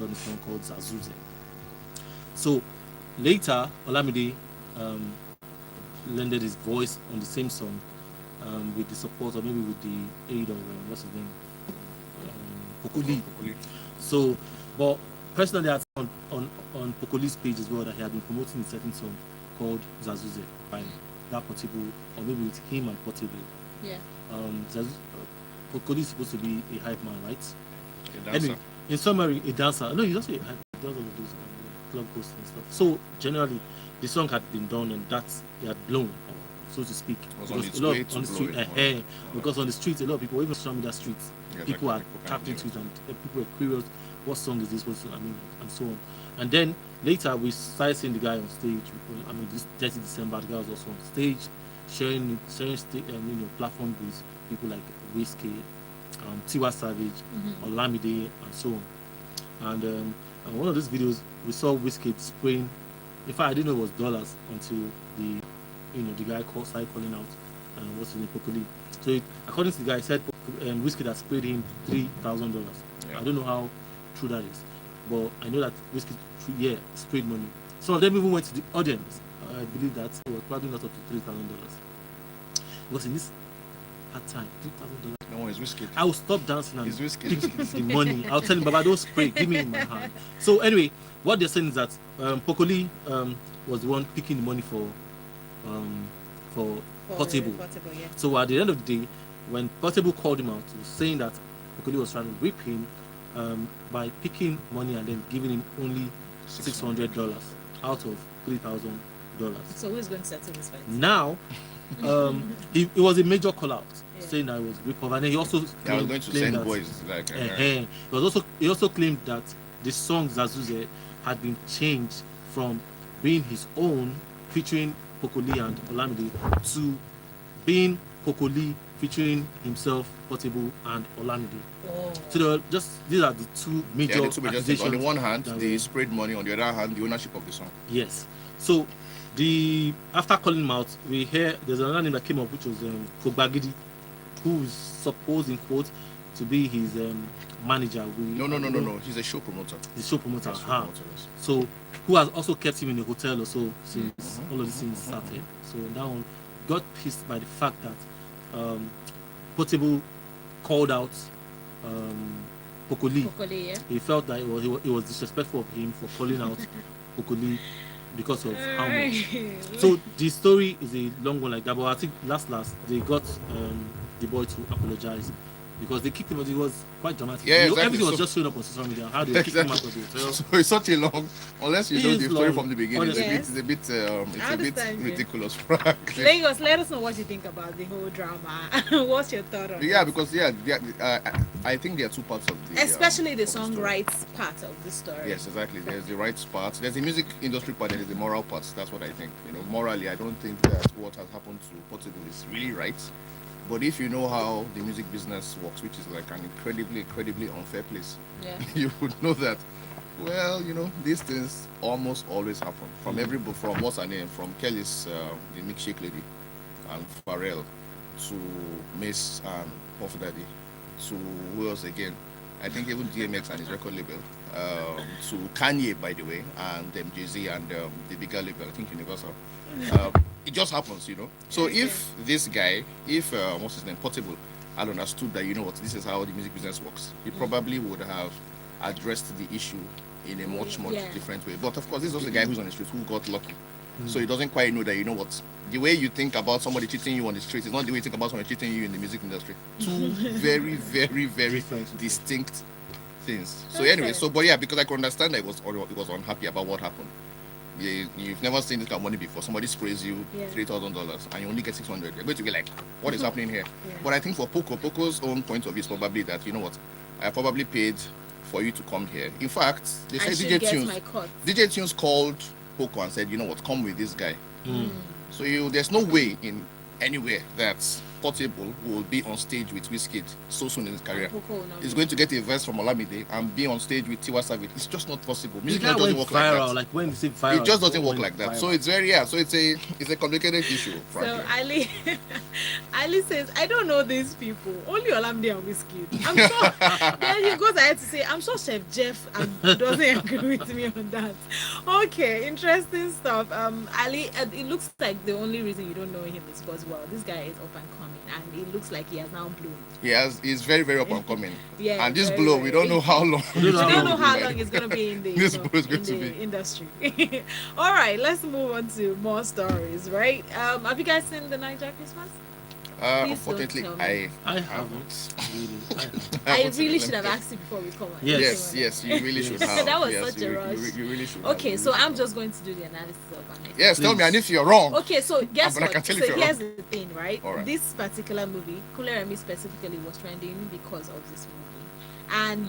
on a song called Zazuze. So later, Olamide lended his voice on the same song with the support, or maybe with the aid of what's his name, Pokoli. So, but personally, I found on Pokoli's page as well that he had been promoting a certain song called Zazuze by that Portable, or maybe with him and Portable. Yeah. Pokoli is supposed to be a hype man, right? A dancer. Anyway, in summary, a dancer. No, he's also a hype. He does all of those blog posts and stuff. So generally, the song had been done and that it had blown, so to speak. Was on Because its a lot way of- to on the blow street, it. because on the streets, a lot of people, even social media streets, Yeah, people like are people tapped can into do it, and people were curious, what song is this? What song? I mean, and so on. And then later we started seeing the guy on stage. I mean, this 30 December, the guy was also on stage, sharing platform with people like Whiskey, Tiwa Savage, Olamide, and so on. And one of those videos, we saw Whiskey spraying. In fact, I didn't know it was dollars until the guy started calling out what's his name, Pokoli. So according to the guy, he said Whiskey that sprayed him $3,000. Yeah. I don't know how true that is, but I know that Whiskey sprayed money. Some of them even went to the audience. I believe that it was probably not up to $3,000 because in this hard time, $3,000. No, it's Whiskey. I will stop dancing and It's Whiskey. pick the money. I'll tell him, Baba, don't spray. Give me in my hand. So anyway, what they're saying is that Pokoli was the one picking the money for Portable. Portable, yeah. So at the end of the day, when Portable called him out, he was saying that Pokoli was trying to whip him by picking money and then giving him only $600 out of $3,000. So who's going to settle this fight? Now, it was a major call out, saying that it was rip off, and then he also I was claimed going to send that, boys like he also claimed that the song Zazuze had been changed from being his own featuring Pokoli and Olamide to being Pokoli featuring himself, Portable, and Olamide. Oh. So these are the two major things. On accusations. the one hand, that they were- sprayed money. On the other hand, the ownership of the song. Yes. So after calling him out, we hear there's another name that came up, which was Kogbagidi, who is supposed in quote to be his manager. No. He's a show promoter. The show promoter. He's a show Huh. promoter, yes. So who has also kept him in a hotel or so since all of these things started. So that one got pissed by the fact that Portable called out Pokoli. Pokoli, yeah. He felt that it was disrespectful of him for calling out Pokoli because of how much. So the story is a long one like that, but I think last they got the boy to apologize because they kicked him out. It was quite dramatic. Yeah, exactly. Everything was So- just showing up on social media. How they kicked him out of the hotel. So it's such a long, unless you It know is the story long, from the beginning, honestly. it's a bit understand you. ridiculous, frankly. Lagos, let us know what you think about the whole drama. What's your thought on Yeah, it? because I think there are two parts of the Especially the of story. songwrites part of the story. Yes, exactly. There's the rights part. There's the music industry part. There's the moral part. That's what I think. Morally, I don't think that what has happened to Portable is really right. But if you know how the music business works, which is like an incredibly unfair place, Yeah. you would know that. Well, these things almost always happen. From what's her name, from Kelly's the milkshake lady, and Pharrell, to Mace and Puff Daddy, to who else again? I think even DMX and his record label, to Kanye, by the way, and Jay-Z and the bigger label, I think Universal. It just happens, So if this guy, what's his name, Portable, had understood that, this is how the music business works, he probably would have addressed the issue in a much different way. But of course, this is also the guy who's on the street who got lucky. So he doesn't quite know that, the way you think about somebody cheating you on the street is not the way you think about somebody cheating you in the music industry. Two very, very, very distinct things. So anyway, because I could understand that it was unhappy about what happened. You've never seen this kind of money before. Somebody sprays you $3,000 and you only get $600. You're going to be like, what is happening here? Yeah. But I think for Poco's own point of view is probably that, I probably paid for you to come here. In fact, they I said should DJ get Tunes. my cut. DJ Tunes called Poco and said, come with this guy. So there's no way in anywhere that Portable will be on stage with Wizkid so soon in his career. Poco will not He's be. going to get a verse from Olamide and be on stage with Tiwa Savage. It's just not possible. The Music guy doesn't went work like viral. that. Like when you say viral, It just doesn't it work went like that. viral. So it's it's a complicated issue, So frankly. Ali says, I don't know these people. Only Olamide and Whiskey. I'm sure. Then he goes ahead to say, I'm sure Chef Jeff doesn't agree with me on that. Okay, interesting stuff. Ali, it looks like the only reason you don't know him is because, well, this guy is up and coming, and it looks like he has now blown. He's very, very up and coming. Yeah, And this very, blow, very. we don't know how long. We don't I don't know how Like, long it's gonna be in the This blow is going in to the be. industry. All right, let's move on to more stories. Right? Have you guys seen the Niger Christmas? Please Unfortunately, don't tell me. I haven't really. I haven't. I haven't seen really it. should have asked you before we come on. Yes. Yes, you really should Yes. have. That was Yes, such a rush. You really should have. Okay, You so really I'm should just going to do the analysis of an have. Yes, tell me, Please. and if you're wrong. Okay, so guess But I what? can tell So if you're here's the thing, right? All right. This particular movie, Kuleremi specifically, was trending because of this movie, and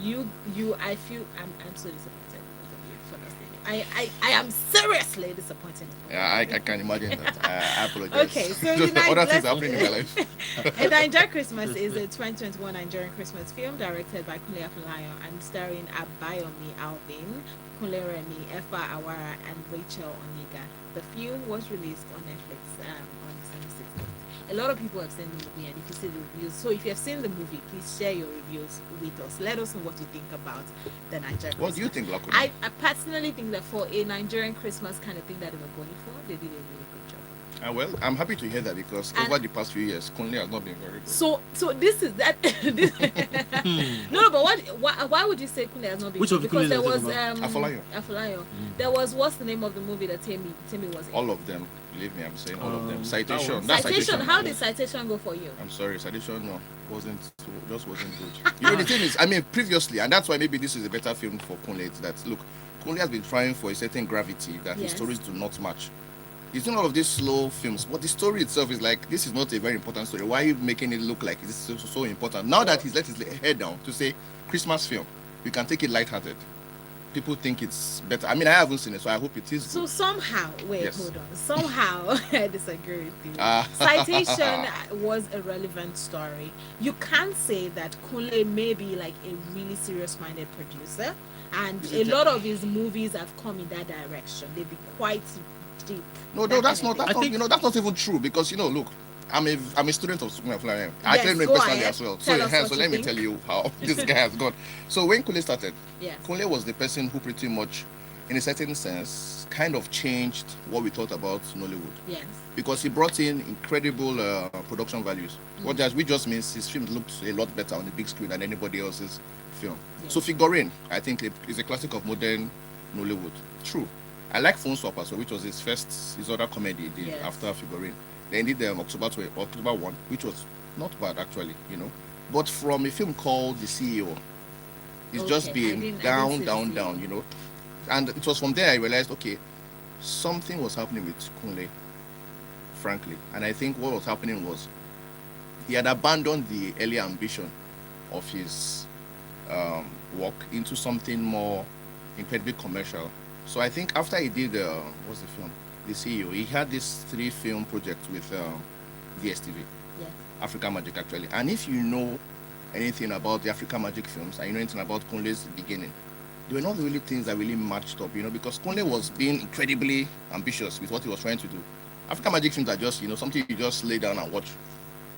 I feel I'm so disappointed because of you for not seeing it. I am seriously disappointed. Yeah, I can imagine that. I apologize. Okay, so Just the other night, things happening in my life. A Nigerian Christmas is a 2021 Nigerian Christmas film directed by Kunle Afolayan and starring Abayomi Alvin, Kunle Remi, Efa Awara, and Rachel Oniga. The film was released on Netflix on December 16th. A lot of people have seen the movie, and if you see the reviews, so if you have seen the movie, please share your reviews with us. Let us know what you think about the Nigerian What do you Christmas. think, Lakuna? I personally think that for a Nigerian Christmas kind of thing that they were going for, they did a really good job. Well, I'm happy to hear that because And- over the past few years, Conley has not been very good. So this is that. No, but why would you say Kunle has not been? Which of the Because Kunles there are you was talking Afolayan. Afolayan. There was, what's the name of the movie that Timmy was in? All of them, believe me, I'm saying all of them. That Citation. was- That's Citation. How did Citation go for you? I'm sorry, Citation, no, wasn't just wasn't good. You know, the thing is, I mean, previously, and that's why maybe this is a better film for Kunle. It's that look, Kunle has been trying for a certain gravity that his Yes. stories do not match. He's doing all of these slow films, but the story itself is like, this is not a very important story. Why are you making it look like this is so important? Now that he's let his head down to say Christmas film, you can take it lighthearted. People think it's better. I mean, I haven't seen it, so I hope it is So good. somehow, wait, Yes. hold on. Somehow, I disagree with you. Ah. Citation was a relevant story. You can't say that Kunle may be like a really serious-minded producer, and Is a it- lot of his movies have come in that direction. They've been quite deep. No, that that's kind not. of That's thing. not. That's not even true because look, I'm a student of Sukuna Flyer. I Yes, trained him go personally ahead. as well. Tell us what So you let me think. tell you how this guy has gone. So when Kunle started, Yes. Kunle was the person who pretty much, in a certain sense, kind of changed what we thought about Nollywood Yes. because he brought in incredible production values. What does we just means his film looked a lot better on the big screen than anybody else's film. Yes. So Figurine, I think, is a classic of modern Nollywood. True. I like Phone Swap as well, which was his other comedy he did Yes. after Figurine. Then he did October 1, which was not bad actually, you know. But from a film called The CEO, it's just Okay, I been didn't down, see The down, CEO. down, you know. And it was from there I realized, okay, something was happening with Kunle, frankly. And I think what was happening was he had abandoned the early ambition of his work into something more incredibly commercial. So I think after he did what's the film, The CEO, he had this 3-film project with DSTV, Yes. Africa Magic actually. And if you know anything about the Africa Magic films and you know anything about Kunle's beginning, they were not really things that really matched up, you know, because Kunle was being incredibly ambitious with what he was trying to do. Africa Magic films are just, you know, something you just lay down and watch.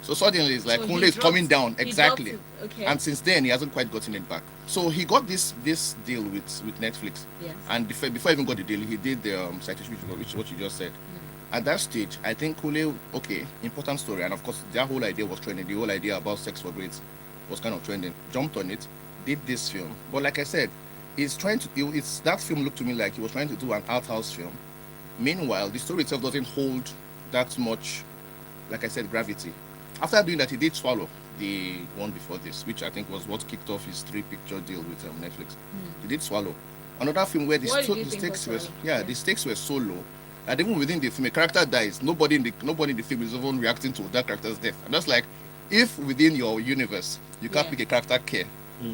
So suddenly it's like So he Kunle is dropped- coming down, he exactly. dropped it. Okay. And since then he hasn't quite gotten it back. So he got this deal with Netflix. Yes. And before he even got the deal, he did the citation, which is what you just said. At that stage, I think Kunle, okay, important story, and of course their whole idea was trending. The whole idea about sex for grades was kind of trending. Jumped on it, did this film, but like I said, that film looked to me like he was trying to do an art house film. Meanwhile, the story itself doesn't hold that much, like I said, gravity. After doing that, he did Swallow, the one before this, which I think was what kicked off his 3-picture deal with Netflix. He did Swallow, another film where the What did you the think stakes of were Swallow? yeah, Yeah. the stakes were so low that even within the film, a character dies, nobody in the film is even reacting to that character's death. And that's like, if within your universe you can't Yeah. make a character care,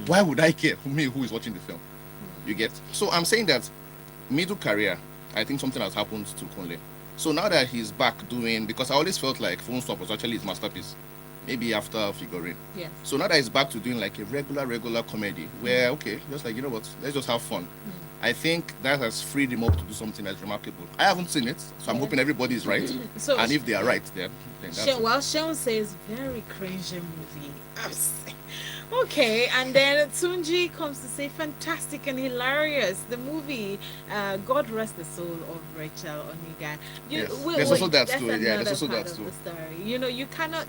why would I care? Me, who is watching the film? You get? So I'm saying that middle career, I think something has happened to Kunle. So now that he's back doing, because I always felt like Phone Stop was actually his masterpiece. maybe after Figurine. Yeah. So now that it's back to doing like a regular comedy, where okay, just like, you know what, let's just have fun. I think that has freed him up to do something that's remarkable. I haven't seen it, so I'm hoping everybody is right. So and if they are right, then that's it. well, Sean says very cringy movie. Okay, and then Tunji comes to say fantastic and hilarious. The movie, God rest the soul of Rachel Oniga. Yes. There's also that story. Yeah, there's also part that of story. the story. You know, you cannot.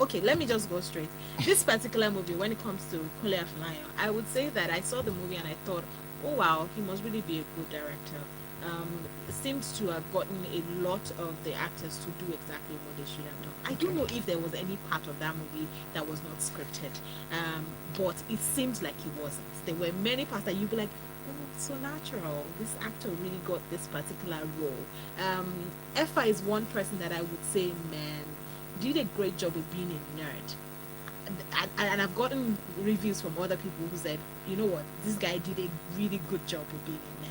Okay, let me just go straight. This particular movie, when it comes to Kule Afolayan, I would say that I saw the movie and I thought, oh wow, he must really be a good director. Seems to have gotten a lot of the actors to do exactly what they should have done. I don't know if there was any part of that movie that was not scripted, but it seems like it wasn't. There were many parts that you'd be like, oh, it's so natural. This actor really got this particular role. Effa is one person that I would say, man, did a great job of being a nerd. And I've gotten reviews from other people who said, you know what, this guy did a really good job of being a nerd.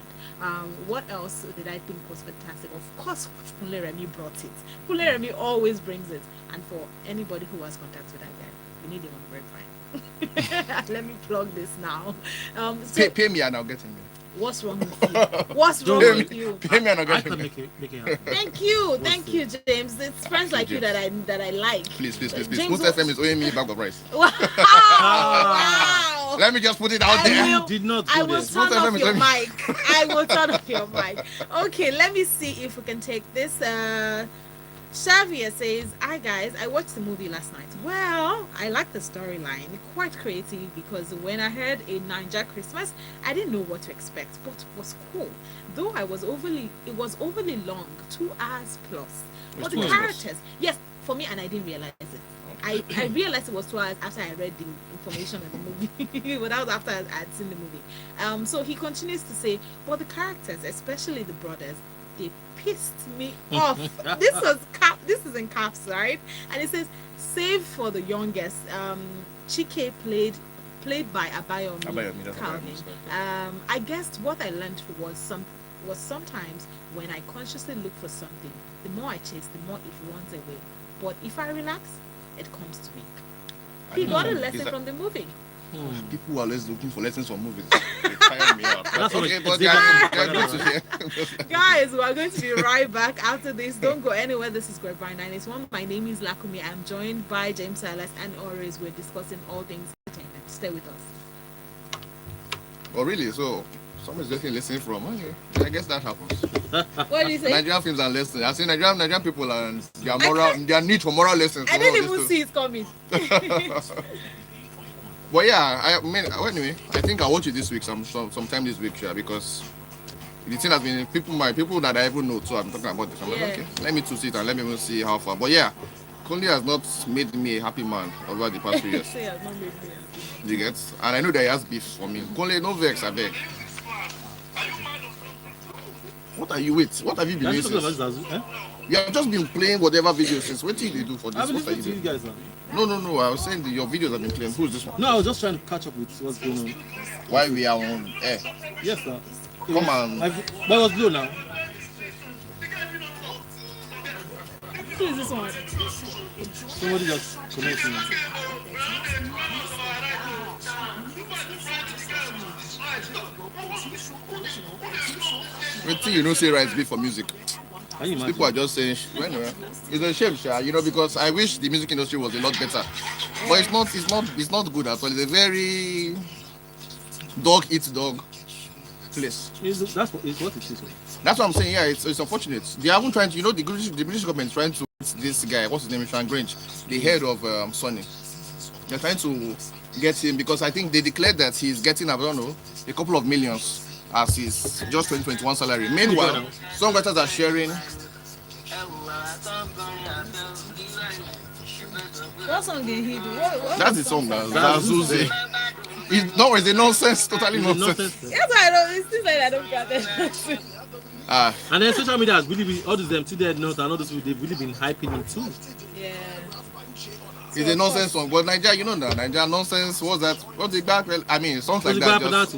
What else did I think was fantastic? Of course, Kunle Remy brought it. Kunle Remy always brings it. And for anybody who has contact with that guy, you need him on Grapevine. Let me plug this now. So Pay me and I'll get him there. what's wrong with you? What's wrong Pay with me, you? pay me and I'll I get can him there. make it happen. Thank you, James. It's friends like you that I like. Please. James, Most FM is owing me a bag of rice. Wow! Let me just put it out I there. will- Did not I go will there. turn Most off of them your is- mic. I will turn off your mic. Okay, let me see if we can take this. Xavier says, hi guys, I watched the movie last night. Well, I like the storyline, quite creative, because when I heard a Ninja Christmas, I didn't know what to expect, but it was cool. Though it was overly long, 2 hours plus. It's But 2 the hours plus. characters, yes, for me, and I didn't realize it. I realized it was 2 hours after I read the information on the movie, but that was after I had seen the movie. So he continues to say, but the characters, especially the brothers, they pissed me off. This is in caps, right? And it says, save for the youngest. Chike played by Abayomi that's Calvin. Abayomi, I guess what I learned was sometimes when I consciously look for something, the more I chase, the more it runs away. But if I relax, it comes to me. He got a lesson from the movie. People who are always looking for lessons from movies. They tire me out. That's Okay, what but they- they're good to hear. Guys, we are going to be right back after this. Don't go anywhere. This is Grapevine 981. My name is Lakumi. I'm joined by James Silas and Ores. We're discussing all things entertainment. Stay with us. Oh, really? So, someone's getting listening from. Okay. I guess that happens. What do you say? Nigerian films and lessons. I see Nigerian people and their need for moral lessons. I didn't even see it coming. But yeah, I mean, anyway, I think I'll watch it this week, sometime this week, sure, because the thing has been people that I even know too. I'm talking about this. I'm like, okay, let me to see it and let me even see how far. But yeah, Kunle has not made me a happy man over the past few years. Say I've not made me happy. You get? And I know that he has beef for me. Kunle, no vex, I beg. What are you with? What have you been Are you doing talking about since? this? You have just been playing whatever video since. What did you do for this? I've been What are you listening to you doing? guys now. No. I was saying your videos have been playing. Who's this one? No, I was just trying to catch up with what's going on. Why we are on air? Yes, sir. Come on. But it was blue now. Who is this one? Somebody just connecting. Wait till you know say right beat for music. Can you imagine? People are just saying, anyway, it's a shame, sha, because I wish the music industry was a lot better. But it's not good at all. It's a very dog eats dog place. That's what it is. That's what I'm saying. Yeah, it's unfortunate. They haven't tried to, the British government is trying to this guy, what's his name, Sean Grange, the head of Sony. They're trying to get him because I think they declared that he's getting, I don't know, a couple of millions as his just 2021 salary. Meanwhile, songwriters are sharing. What song did he do? What That's the song now. Zazuze. It's a nonsense, totally nonsense. That's why I don't. It's still like I don't get it. And then social media has really been, all these Dead Notes and all this, they've really been hyping him too. Yeah. It's a nonsense song, but Nigeria, you know that Nigeria nonsense. What's that? What's the back? I mean, songs like that. Just,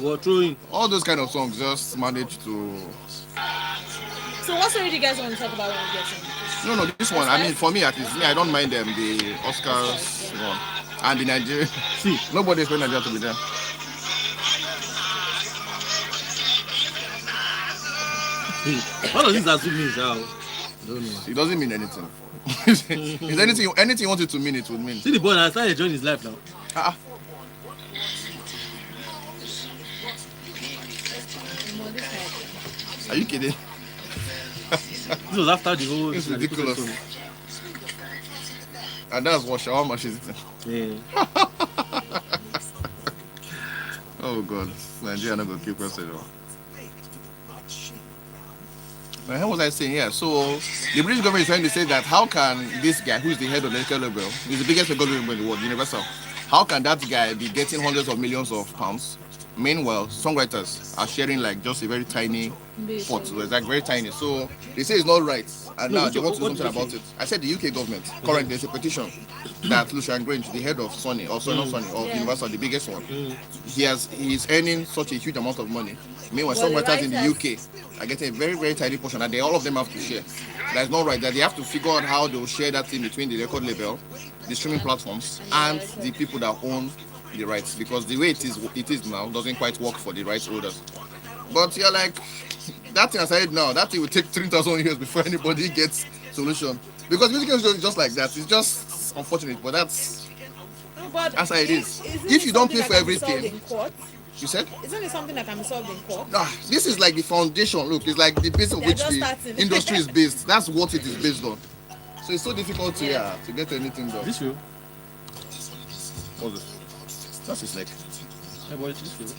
all those kind of songs just manage to. So what story do you guys want to talk about when we get in? No, this one. I mean, for me at least, me, I don't mind them. The Oscars one and the Nigeria. See, Nobody expect Nigeria to be there. what does this assume mean? I don't know. It doesn't mean anything. Is anything you want it to mean, it would mean. See the boy now started enjoying his life now. Ah, are you kidding? This was after the whole. It's ridiculous. And that's what shawarma she's eating. Yeah. Oh God, Nigeria not gonna keep us at all. What was I saying? Yeah, so the British government is trying to say that how can this guy, who is the head of the electoral label, is the biggest electoral label in the world, Universal, how can that guy be getting hundreds of millions of pounds? Meanwhile, songwriters are sharing like just a very tiny pot. So it's like very tiny. So they say it's not right, and now they want to do something about it. I said the UK government currently there's a petition that Lucian Grange, the head of Sony, or Sony, not Sony, of Universal, the biggest one, he's earning such a huge amount of money. Meanwhile, songwriters in the UK are getting a very, very tiny portion, and all of them have to share. That's not right. That they have to figure out how they'll share that thing between the record label, the streaming platforms, and the people that own the rights, because the way it is now doesn't quite work for the rights holders. But you're like, that thing I said now, that thing will take 3,000 years before anybody gets solution. Because music industry is just like that. It's just unfortunate, but that's how it is. If you don't pay for everything, you said? Isn't it something that can be solved in court? Nah, this is like the foundation. Look, it's like the base on which the industry is based. That's what it is based on. So it's so difficult to get anything done. This will. What's this? That's his leg. Yeah, but it's this will.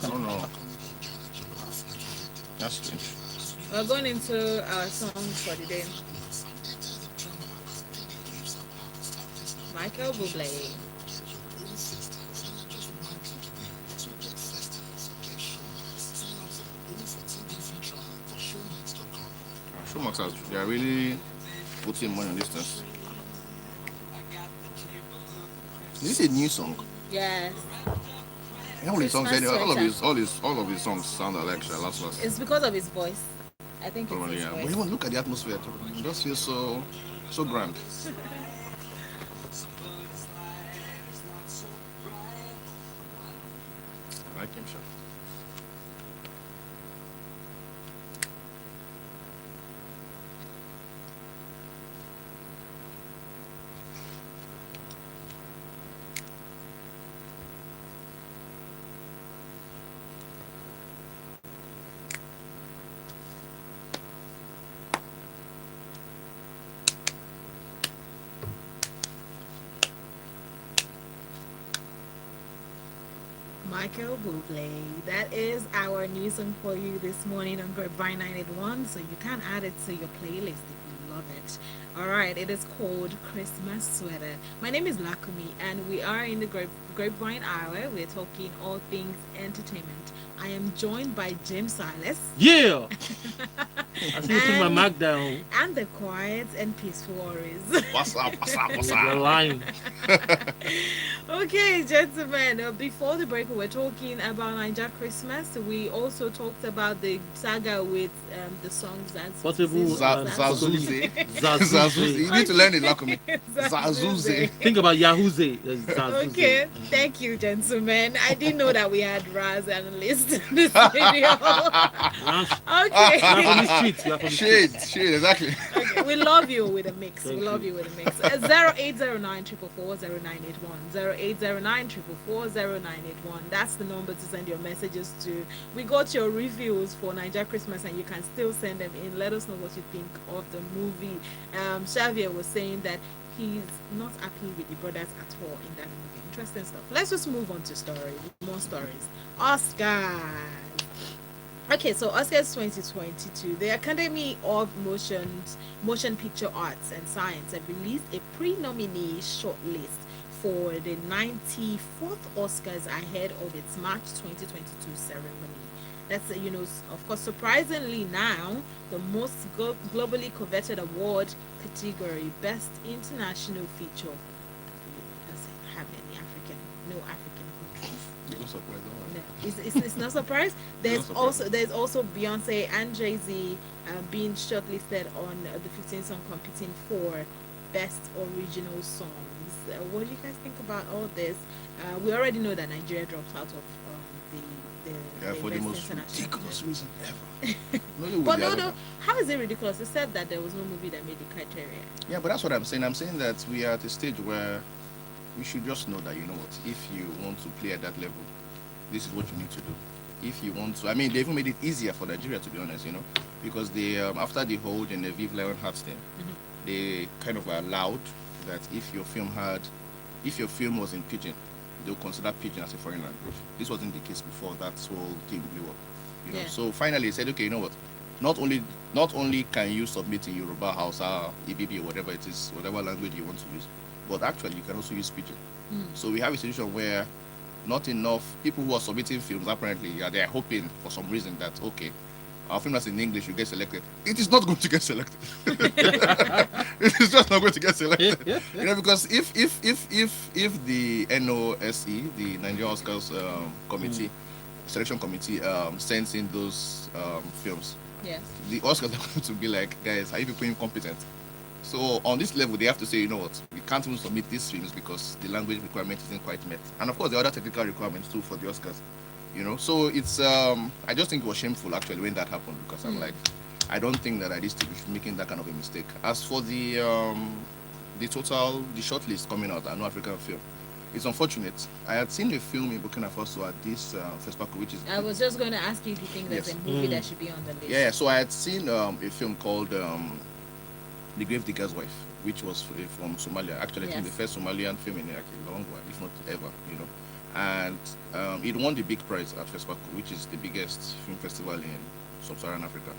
Oh no. That's strange. We're going into our songs for the day. Michael Bublé. Showmax, they are really putting money on this thing. Is this a new song? Yes. All his songs, all of his songs sound like last. It's because of his voice. I think it's his voice. But even look at the atmosphere. It just feels so grand. I like him, sure. Michael Bublé. That is our new song for you this morning on Grapevine 981, so you can add it to your playlist if you love it. Alright, it is called Christmas Sweater. My name is Lakumi, and we are in the Grapevine Hour. We're talking all things entertainment. I am joined by James Silas. Yeah! I see you put my mic down. And the quiet and peaceful warriors. What's up? You're lying. Okay, gentlemen, before the break, we were talking about Niger Christmas. We also talked about the saga with the songs that's Portable Zazuze. Zazuze. You need to learn it, Lakumi. Zazuze. Think about Yahooze. Okay, thank you, gentlemen. I didn't know that we had Raz analysts in this video. Okay. You are from the street. You are from the street. Shade, exactly. Okay, we love you with a mix. Thank we love you. you with a mix. 0809 444 0809 444 That's the number to send your messages to. We got your reviews for Niger Christmas, and you can still send them in. Let us know what you think of the movie. Xavier was saying that he's not happy with the brothers at all in that movie. Interesting stuff. Let's just move on to stories. More stories. Oscars. Okay, so Oscars 2022. The Academy of Motion Picture Arts and Science have released a pre-nominee shortlist for the 94th Oscars ahead of its March 2022 ceremony. That's, of course, surprisingly now, the most globally coveted award category, Best International Feature. It doesn't have any no African countries. No surprise, all right. No. It's not surprise. It's not surprising. There's also Beyonce and Jay-Z being shortlisted on the 15 song competing for best original songs. What do you guys think about all this? We already know that Nigeria dropped out of Yeah, for the Best most International ridiculous Film. reason ever. But no, how is it ridiculous? It said that there was no movie that made the criteria. Yeah, but that's what I'm saying. I'm saying that we are at a stage where we should just know that, you know what, if you want to play at that level, this is what you need to do. If you want to, I mean, they even made it easier for Nigeria, to be honest, because they, after the whole Genevieve Lionheart thing, they kind of allowed that if your film was in pidgin, they'll consider pidgin as a foreign language. This wasn't the case before that whole thing blew up. Yeah. So finally, they said, okay, you know what? Not only can you submit in Yoruba, Hausa, Ibibi, or whatever it is, whatever language you want to use, but actually you can also use pidgin. So we have a situation where not enough people who are submitting films apparently they are hoping for some reason that okay, our film that's in English will get selected. It is not going to get selected. It is just not going to get selected. Because if the NOSE, the Nigerian Oscars committee, selection committee, sends in those films, Yes. the Oscars are going to be like, guys, are you people incompetent? So on this level, they have to say, you know what, we can't even submit these films because the language requirement isn't quite met. And of course, the other technical requirements too for the Oscars. So it's I just think it was shameful actually when that happened, because I'm like, I don't think that I used to be making that kind of a mistake. As for the shortlist coming out, an African film, it's unfortunate. I had seen a film in Burkina Faso at this FESPACO, which is. I was just going to ask you if you think there's Yes. a movie that should be on the list. Yeah, so I had seen a film called The Gravedigger's Wife, which was from Somalia. Actually, I think Yes. the first Somalian film in a long while, if not ever, And it won the big prize at FESPACO, which is the biggest film festival in sub-Saharan Africa.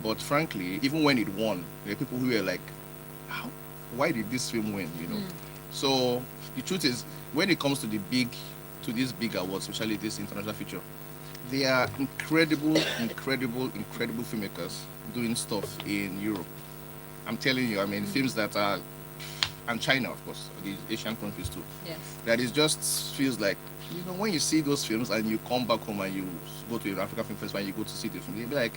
But frankly, even when it won, there are people who were like, how? Why did this film win, So the truth is, when it comes to these big awards, especially this international feature, they are incredible filmmakers doing stuff in Europe. I'm telling you, I mean, films that are, and China, of course, the Asian countries too. Yes. That it just feels like, when you see those films and you come back home and you go to an African Film Festival and you go to see the film, you'll be like,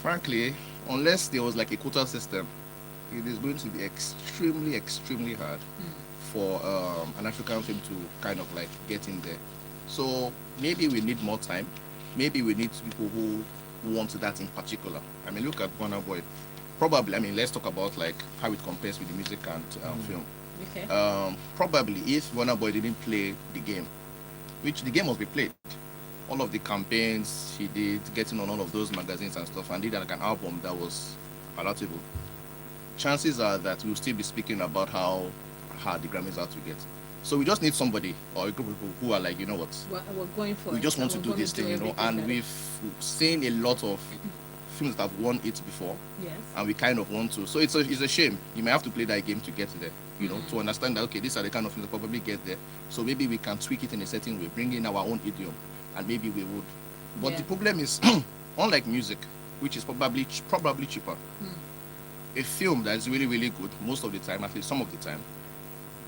frankly, unless there was like a quota system, it is going to be extremely hard for an African film to kind of like get in there. So maybe we need more time. Maybe we need people who want that in particular. I mean, look at Burna Boy. Probably, I mean, let's talk about like how it compares with the music and film. Okay. Probably if Burna Boy didn't play the game, which the game must be played, all of the campaigns he did, getting on all of those magazines and stuff, and did like an album that was palatable, chances are that we'll still be speaking about how hard the Grammys are to get. So we just need somebody or a group of people who are like, you know what, We're going for we it. just want to We're do gonna this thing, everything and that- we've seen a lot of films that have won it before, Yes. and we kind of want to. So it's a shame. You may have to play that game to get there, to understand that, okay, these are the kind of things that probably get there. So maybe we can tweak it in a certain way, bring in our own idiom, and maybe we would. But Yeah. the problem is, unlike music, which is probably cheaper, a film that is really good, most of the time, at least some of the time,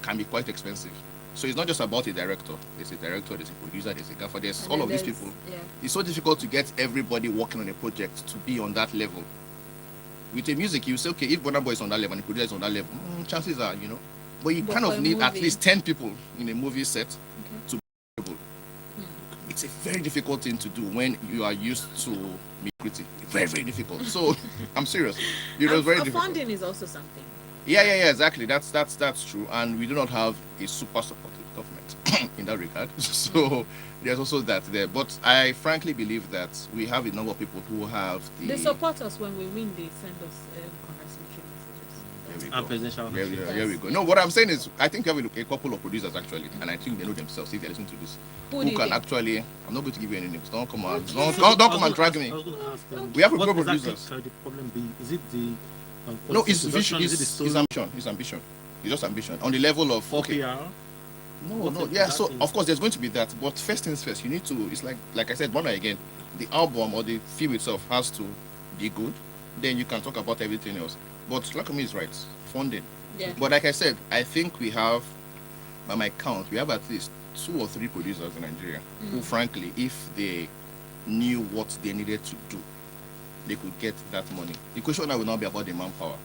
can be quite expensive. So it's not just about a director. There's a director, there's a producer, there's a gaffer, there's And all then of these there's- people. Yeah. It's so difficult to get everybody working on a project to be on that level. With a music, you say, okay, if Burna Boy is on that level and the producer is on that level, chances are, but you But kind for of a need at movie- least 10 people in a movie set Okay. to be able. It's a very difficult thing to do when you are used to mediocrity. Very difficult. So I'm serious. It's And very difficult. funding is also something. Yeah, exactly. That's true. And we do not have a super supportive government in that regard. So there's also that there. But I frankly believe that we have a number of people who have the. They support us when we win. They send us congratulatory messages. There we And go. presidential. Here we go. No, what I'm saying is, I think you have a couple of producers actually, and I think they know themselves if they listen to this. Who Who do you can think? actually? I'm not going to give you any names. Don't come on. Okay. Don't come and drag me. I was going to ask We have a what group of exactly producers. can the problem be? Is it the No, it's production? vision. Is it the It's story? ambition. It's ambition. It's just ambition on the level of For okay. PR? No, What no, if yeah. that So is- of course there's going to be that, but first things first, you need to. It's like I said, one again, the album or the film itself has to be good. Then you can talk about everything else. But Lakomi is right, funding. Yeah. But like I said, I think we have by my count, we have at least 2 or 3 producers in Nigeria who, frankly, if they knew what they needed to do, they could get that money. The question now will not be about the manpower.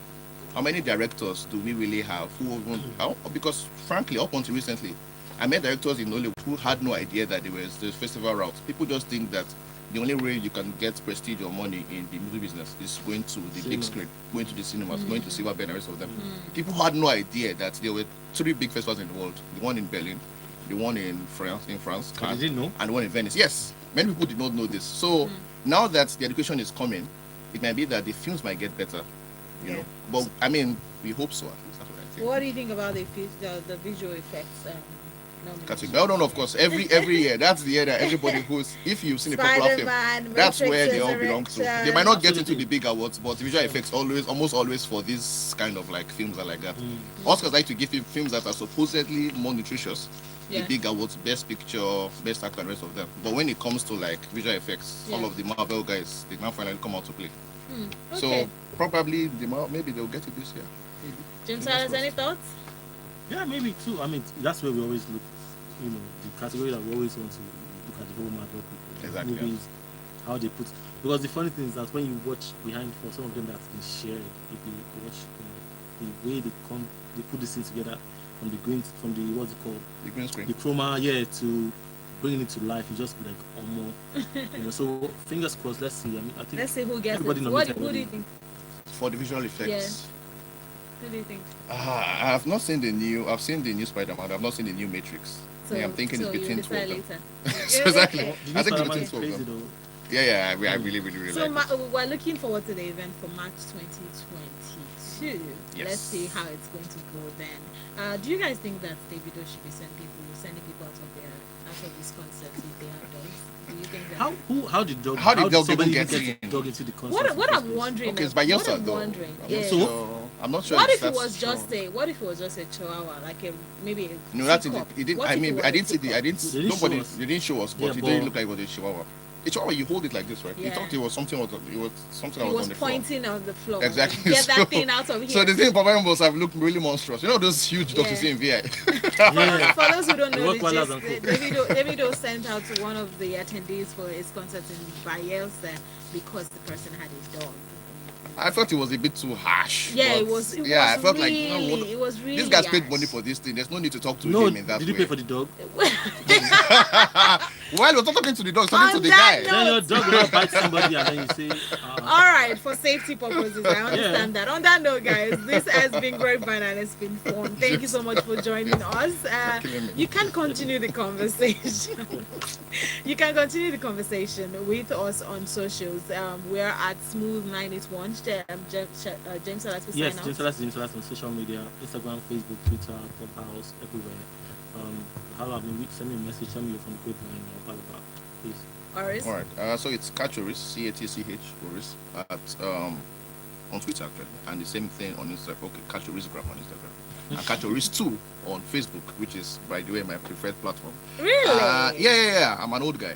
How many directors do we really have because frankly, up until recently, I met directors in Nollywood who had no idea that there was this festival route. People just think that the only way you can get prestige or money in the movie business is going to the big screen, going to the cinemas, going to Silver Bay and the rest of them. People had no idea that there were 3 big festivals in the world. The one in Berlin, the one in France, I didn't know. and the one in Venice. Yes, many people did not know this. So now that the education is coming, it might be that the films might get better, you know. But I mean, we hope so. At least that's what I think. What do you think about the visual effects? Category. Well, no, of course. Every year, that's the year that everybody who's. If you've seen a popular film, that's where they all belong to. They might not get into the big awards, but the visual effects almost always for this kind of like films are like that. Oscars like to give films that are supposedly more nutritious the big awards, best picture, best actor, and the rest of them. But when it comes to like visual effects, all of the Marvel guys, they now finally come out to play. Okay. So probably maybe they'll get it this year. Maybe. James, has any thoughts? Yeah, maybe too. I mean, that's where we always look. You know, the category that we always want to look at the whole Marvel people, Exactly. movies, how they put. Because the funny thing is that when you watch behind for some of them that's been shared, if you watch the way they put this thing together from the green, from the what's it called, The green screen. the chroma, to bringing it to life, you just be like, oh more, you know. So fingers crossed. Let's see. I mean, I think Let's see who gets everybody it. nominated Who do you already. think? For the visual effects. Who do you think? I have not seen the new. I've seen the new Spider-Man. I've not seen the new Matrix. So, I'm thinking so it's between you 2 of decide them. later. So exactly. Okay. The new I think it's Spider-Man between is 2 of crazy them. though. Yeah, I really So like it. we're looking forward to the event for March 2022. Yes. Let's see how it's going to go then. Do you guys think that Davido should be sending people out of this concert if they have dogs? Do you think that? How did dog? How did dog somebody even get even in? dog into the concert? What in the first I'm place? wondering. Okay, it's by what yourself I'm though. wondering. I'm Yeah. not sure. I'm not sure. What if it that's was just true. a Chihuahua, like maybe a No, that's it. teacup? It didn't. What I if mean, it I was didn't a see the. I teacup? didn't. They didn't Nobody. show us. They didn't show us, but Yeah, it but- didn't look like it was a Chihuahua. A Chihuahua, you hold it like this, right? You Yeah. thought it was something. It was something that He was was on the floor. pointing on the floor. Exactly. Get So- that thing out of here. So the thing Papa must have looked really monstrous. You know those huge dogs you Yeah. see in VI. Yeah. For those who don't know, Work the while gist, others uncook. Davido sent out to one of the attendees for his concert in Bayelsa because the person had a dog. I thought it was a bit too harsh. Yeah, but it was. It yeah, was I felt really, like you know, it was really. this guy's paid harsh. money for this thing. There's no need to talk to No, him in that did way. you pay for the dog? Well, we're not talking to the dog, talking On to the that guy. note- Then your dog will not bite somebody and then you say, All right, for safety purposes, I understand that. On that note, guys, this has been Grapevine and it's been fun. Thank you so much for joining us. killing me. You can continue the conversation. You can continue the conversation with us on socials. We're at Smooth981. James, let's be yes, sign out. James Salas on social media, Instagram, Facebook, Twitter, Clubhouse, everywhere. Holla at me, send me a message, tell me you're from Grapevine or Palaba, please. Oris? All right. So it's Catchoris, CATCH, Oris, at on Twitter actually, and the same thing on Instagram. Okay, Catchorisgram on Instagram, and Catchoris2 on Facebook, which is, by the way, my preferred platform. Really? Yeah. I'm an old guy.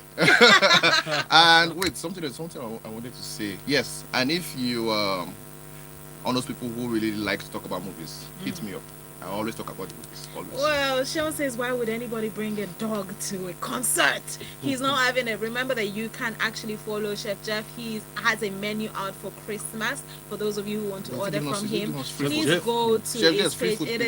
And wait, something I wanted to say. Yes, and if you on those people who really like to talk about movies, hit me up. I always talk about the movies. Always. Well, Sean says, why would anybody bring a dog to a concert? He's not having it. Remember that you can actually follow Chef Jeff. He has a menu out for Christmas. For those of you who want to Does he order give us- from does he him, give us free please food? go to Chef his Jeff's free page. food, It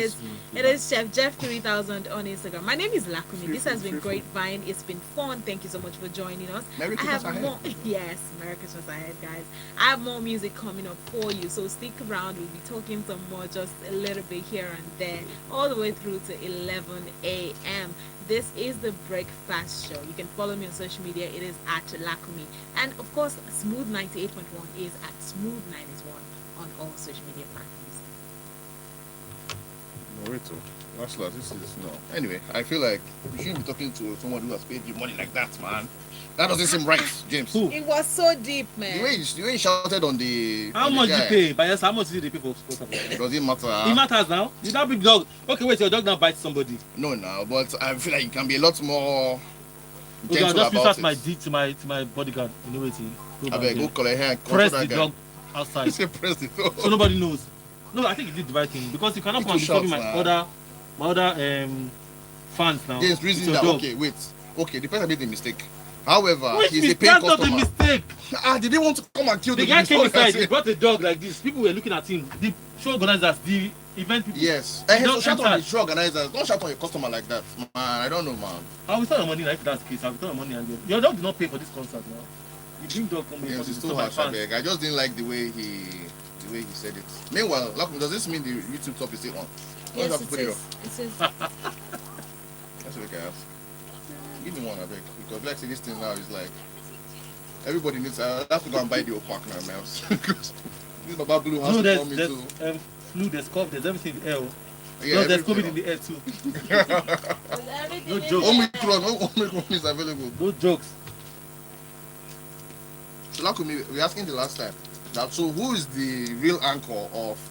please. is Chef Jeff 3000 on Instagram. My name is Lakumi. Free This has food, been free food. Grapevine. It's been fun. Thank you so much for joining us. Merry I Christmas have ahead. more. Yes, Merry Christmas ahead, guys. I have more music coming up for you, so stick around. We'll be talking some more, just a little bit here and there, all the way through to 11 a.m. This is the Breakfast Show. You can follow me on social media. It is at Lakumi, and of course, Smooth 98.1 is at Smooth 91 on all social media platforms. Morito. Marcellus, this is no. Anyway, I feel like you shouldn't be talking to someone who has paid you money like that, man. That doesn't seem right, James. Who? It was so deep, The man. way you shouted on the. How on the much did guy, you pay? But yes, how much did you pay for Spotify? Does it matter? It matters now. Did that big dog? Okay, wait, your dog now bites somebody. No, but I feel like you can be a lot more Okay, I'll gentle just use about that my it. D to my bodyguard. You know what? I beg, go call a hand. Press the dog outside, He said press the dog. so nobody knows. No, I think he did the right thing because you cannot He come and too disturb short my now. other fans now. There's It's reason your that dog. okay, wait. Okay, the person made a mistake. However, Which he's a is paying that's not a customer. mistake. They didn't want to come and kill The the guy came before inside. they He brought a dog like this. People were looking at him. The show organizers, the event people. Yes. They And don't so shout on enter. the show organizers. Don't shout on your customer like that. Man, I don't know, man. I will return the money now if that's the case. I will return the money and then your dog did not pay for this concert now. You bring dog come here Yes, for it's this too my harsh, fans. I just didn't like the way he said it. Meanwhile, does this mean the YouTube top is still on? Why do you have Yes, to it put it is. off? It is. That's what I can ask. Give me one, I beg. Because like say this thing now is like everybody needs. I have to go and buy the opaque now, man. Because this Baba Blue has No, to come there's into. flu, there's cough, there's everything in the air. Yeah, No, there's everything. COVID in the air too. With everything No in joke. there. Omicron is available. No jokes. So like we were asking the last time that so who is the real anchor of